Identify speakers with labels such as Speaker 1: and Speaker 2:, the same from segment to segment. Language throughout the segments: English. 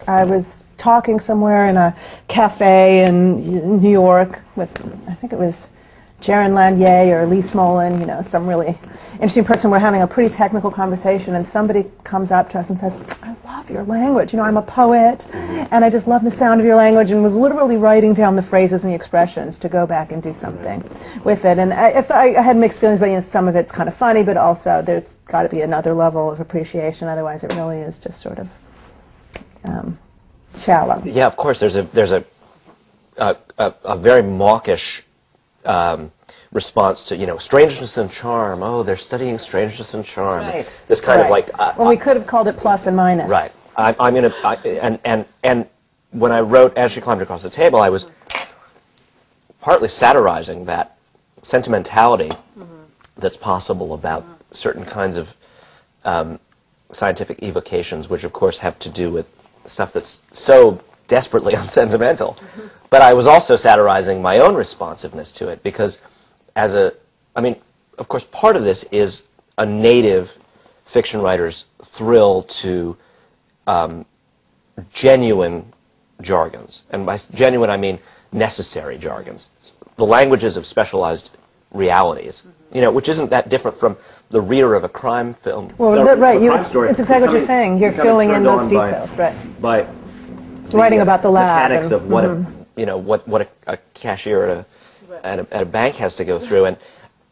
Speaker 1: I was talking somewhere in a cafe in New York with, I think it was Jaron Lanier or Lee Smolin, you know, some really interesting person. We're having a pretty technical conversation, and somebody comes up to us and says, I love your language. You know, I'm a poet, and I just love the sound of your language, and was literally writing down the phrases and the expressions to go back and do something with it. And I had mixed feelings, but, you know, some of it's kind of funny, but also there's got to be another level of appreciation. Otherwise, it really is just sort of shallow.
Speaker 2: Yeah, of course. There's a very mawkish response to, you know, strangeness and charm. Oh, they're studying strangeness and charm.
Speaker 1: Right.
Speaker 2: This kind of like.
Speaker 1: Well, we could have called it plus and minus.
Speaker 2: Right. I'm gonna. And when I wrote As She Climbed Across the Table, I was partly satirizing that sentimentality that's possible about certain kinds of scientific evocations, which of course have to do with stuff that's so desperately unsentimental. But I was also satirizing my own responsiveness to it, because I mean, of course, part of this is a native fiction writer's thrill to genuine jargons. And by genuine, I mean necessary jargons. The languages of specialized realities, you know, which isn't that different from the reader of a crime film.
Speaker 1: Well, right, it's exactly what you're saying. You're filling in those details,
Speaker 2: by
Speaker 1: writing about the lab.
Speaker 2: Mechanics of what you know, what a cashier at a bank has to go through, and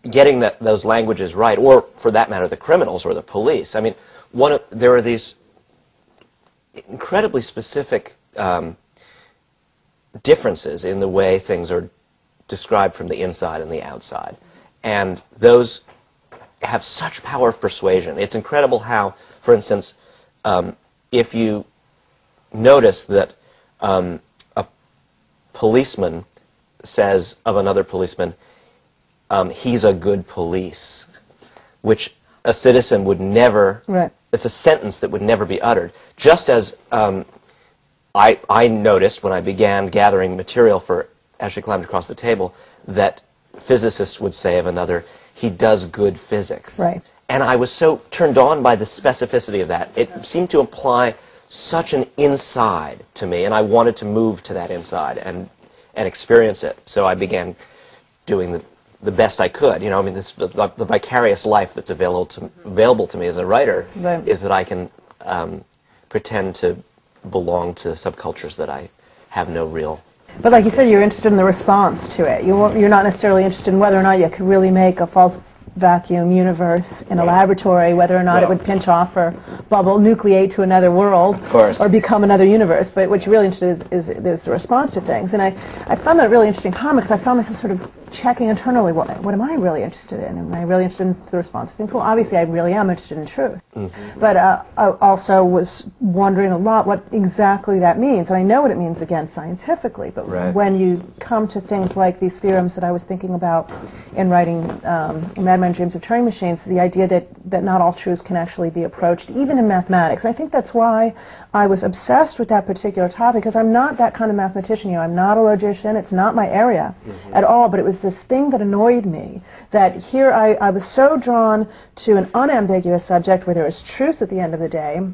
Speaker 2: getting those languages right, or for that matter, the criminals or the police. I mean, there are these incredibly specific differences in the way things are described from the inside and the outside, and those have such power of persuasion. It's incredible how, for instance, if you notice that a policeman says of another policeman, he's a good police, which a citizen would never, it's a sentence that would never be uttered. Just as I noticed when I began gathering material for As She Climbed Across the Table that physicists would say of another, he does good physics.
Speaker 1: Right.
Speaker 2: And I was so turned on by the specificity of that. It seemed to imply such an inside to me, and I wanted to move to that inside and experience it. So I began doing the best I could. You know, I mean, the vicarious life that's available to me as a writer is that I can pretend to belong to subcultures that I have no real.
Speaker 1: But like you said, you're interested in the response to it. You're not necessarily interested in whether or not you could really make a false vacuum universe in a laboratory, whether or not it would pinch off or bubble, nucleate to another world, or become another universe. But what you're really interested in is the response to things. And I found that a really interesting comment, because I found myself sort of checking internally, what am I really interested in? Am I really interested in the response to things? Well, obviously I really am interested in truth. But I also was wondering a lot what exactly that means. And I know what it means, again, scientifically, but when you come to things like these theorems that I was thinking about in writing Mad Men Dreams of Turing Machines, the idea that not all truths can actually be approached, even in mathematics. I think that's why I was obsessed with that particular topic, because I'm not that kind of mathematician. You know, I'm not a logician. It's not my area at all, but it was this thing that annoyed me, that here I was so drawn to an unambiguous subject where there is truth at the end of the day.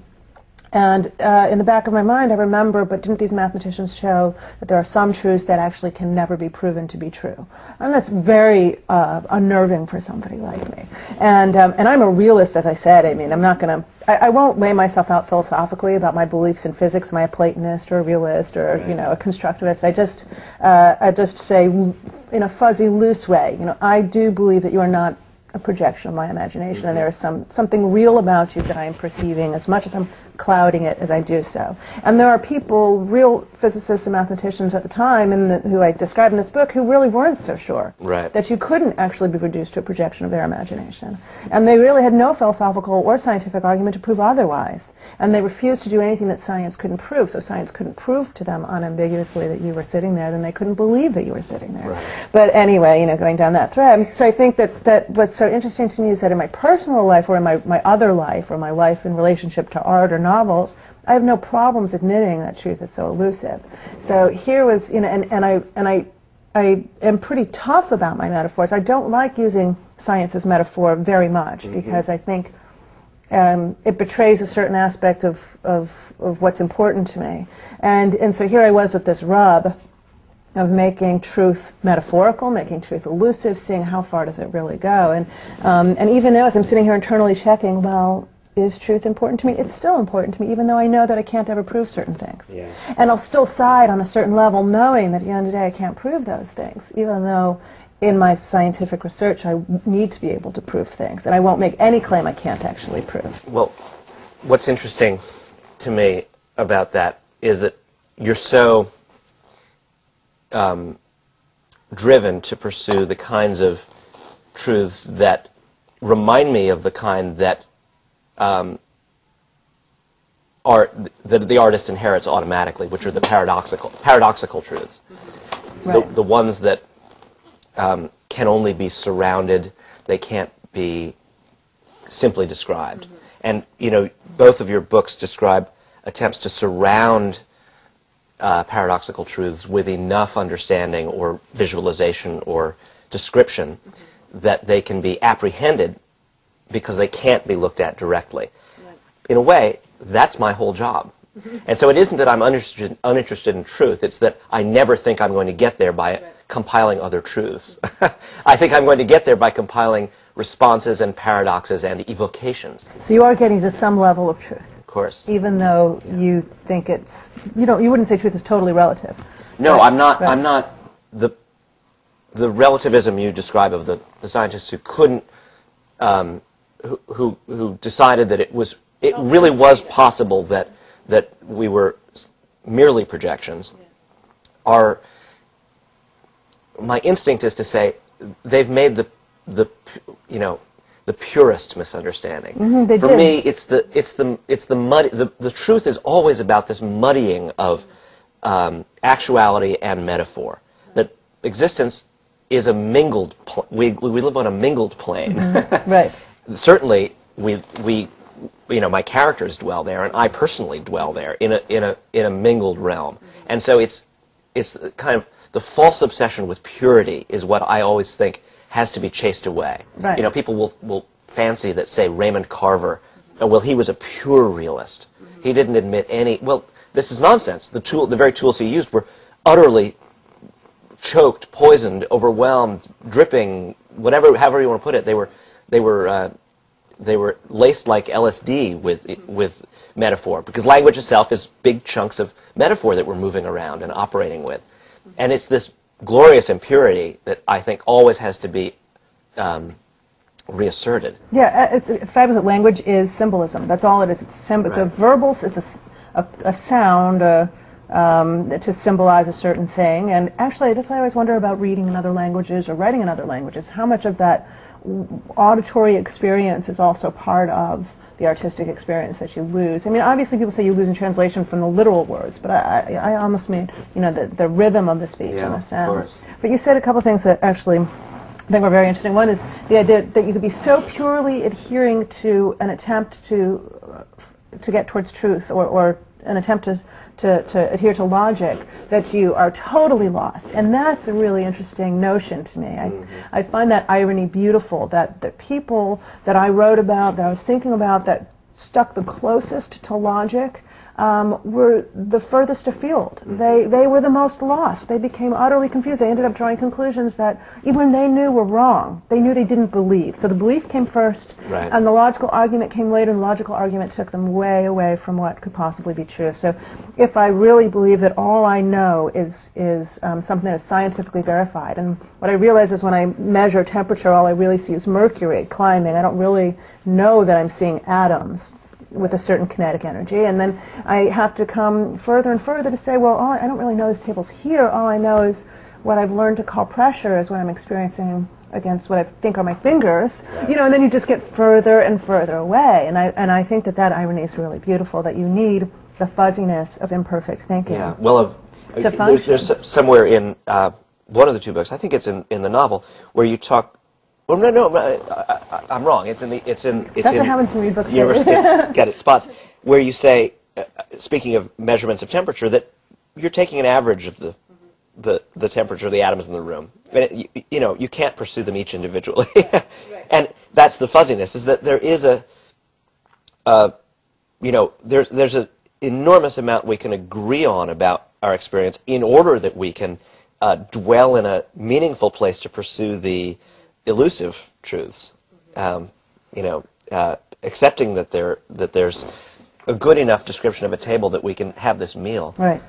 Speaker 1: And in the back of my mind, I remember, but didn't these mathematicians show that there are some truths that actually can never be proven to be true? And that's very unnerving for somebody like me. And I'm a realist, as I said. I mean, I'm not going to, I won't lay myself out philosophically about my beliefs in physics. Am I a Platonist or a realist or, you know, a constructivist? I just say, in a fuzzy, loose way, you know, I do believe that you are not a projection of my imagination, and there is something real about you that I am perceiving, as much as I'm clouding it as I do so. And there are people, real physicists and mathematicians at the time, who I described in this book, who really weren't so sure that you couldn't actually be reduced to a projection of their imagination. And they really had no philosophical or scientific argument to prove otherwise. And they refused to do anything that science couldn't prove. So science couldn't prove to them unambiguously that you were sitting there, then they couldn't believe that you were sitting there. But anyway, you know, going down that thread, so I think that what's so interesting to me is that in my personal life, or in my other life, or my life in relationship to art or novels, I have no problems admitting that truth is so elusive. So here was, you know, and I am pretty tough about my metaphors. I don't like using science as metaphor very much, because I think it betrays a certain aspect of what's important to me. And so here I was at this rub of making truth metaphorical, making truth elusive, seeing how far does it really go. And even now, as I'm sitting here internally checking, well, is truth important to me? It's still important to me, even though I know that I can't ever prove certain things.
Speaker 2: Yeah.
Speaker 1: And I'll still side on a certain level, knowing that at the end of the day I can't prove those things, even though in my scientific research I need to be able to prove things. And I won't make any claim I can't actually prove.
Speaker 2: Well, what's interesting to me about that is that you're so driven to pursue the kinds of truths that remind me of the kind that that the artist inherits automatically, which are the paradoxical truths,
Speaker 1: Right.
Speaker 2: the ones that can only be surrounded, they can't be simply described.
Speaker 1: Mm-hmm.
Speaker 2: And you know, both of your books describe attempts to surround paradoxical truths with enough understanding or visualization or description that they can be apprehended because they can't be looked at directly.
Speaker 1: Right.
Speaker 2: In a way, that's my whole job. And so it isn't that I'm uninterested in truth, it's that I never think I'm going to get there by compiling other truths. I think I'm going to get there by compiling responses and paradoxes and evocations.
Speaker 1: So you are getting to some level of truth,
Speaker 2: Of course.
Speaker 1: even though you think it's, you wouldn't say truth is totally relative.
Speaker 2: No,
Speaker 1: Right.
Speaker 2: I'm not.
Speaker 1: Right.
Speaker 2: I'm not. The relativism you describe of the scientists who couldn't, who decided that it really was possible that we were merely projections, are. My instinct is to say they've made the purest misunderstanding.
Speaker 1: They
Speaker 2: For
Speaker 1: did.
Speaker 2: me, it's the muddy. The truth is always about this muddying of actuality and metaphor. That existence is a mingled. We live on a mingled plane.
Speaker 1: Right.
Speaker 2: Certainly, my characters dwell there, and I personally dwell there in a mingled realm. And so it's kind of the false obsession with purity is what I always think has to be chased away.
Speaker 1: Right.
Speaker 2: You know, people will fancy that, say, Raymond Carver, well, he was a pure realist. He didn't admit any. Well, this is nonsense. The very tools he used were utterly choked, poisoned, overwhelmed, dripping, however you want to put it. They were laced like LSD with metaphor, because language itself is big chunks of metaphor that we're moving around and operating with. And it's this glorious impurity that I think always has to be reasserted.
Speaker 1: Yeah, it's fabulous. Language is symbolism. That's all it is. It's a verbal. It's a sound to symbolize a certain thing. And actually, that's why I always wonder about reading in other languages or writing in other languages. How much of that auditory experience is also part of the artistic experience that you lose? I mean, obviously, people say you lose in translation from the literal words, but I almost mean the rhythm of the speech and the sound.
Speaker 2: Of course.
Speaker 1: But you said a couple things that actually I think were very interesting. One is the idea that you could be so purely adhering to an attempt to get towards truth, or an attempt to adhere to logic, that you are totally lost. And that's a really interesting notion to me. I find that irony beautiful, that the people that I wrote about, that I was thinking about, that stuck the closest to logic, were the furthest afield. They were the most lost. They became utterly confused. They ended up drawing conclusions that even they knew were wrong. They knew they didn't believe. So the belief came first,
Speaker 2: Right.
Speaker 1: and the logical argument came later, and the logical argument took them way away from what could possibly be true. So if I really believe that all I know is something that is scientifically verified, and what I realize is when I measure temperature, all I really see is mercury climbing. I don't really know that I'm seeing atoms with a certain kinetic energy, and then I have to come further and further to say, well, I don't really know this table's here. All I know is what I've learned to call pressure is what I'm experiencing against what I think are my fingers, and then you just get further and further away. And I think that irony is really beautiful, that you need the fuzziness of imperfect thinking.
Speaker 2: Yeah. Well,
Speaker 1: To function.
Speaker 2: there's somewhere in one of the two books, I think it's in the novel, where you talk. Well, no, I'm wrong. It's in.
Speaker 1: That's what happens when you read books.
Speaker 2: University Get It Spots, where you say, speaking of measurements of temperature, that you're taking an average of the temperature of the atoms in the room. And you can't pursue them each individually. And that's the fuzziness, is that there is you know, there's an enormous amount we can agree on about our experience in order that we can dwell in a meaningful place to pursue the elusive truths. You know, accepting that there's a good enough description of a table that we can have this meal.
Speaker 1: Right.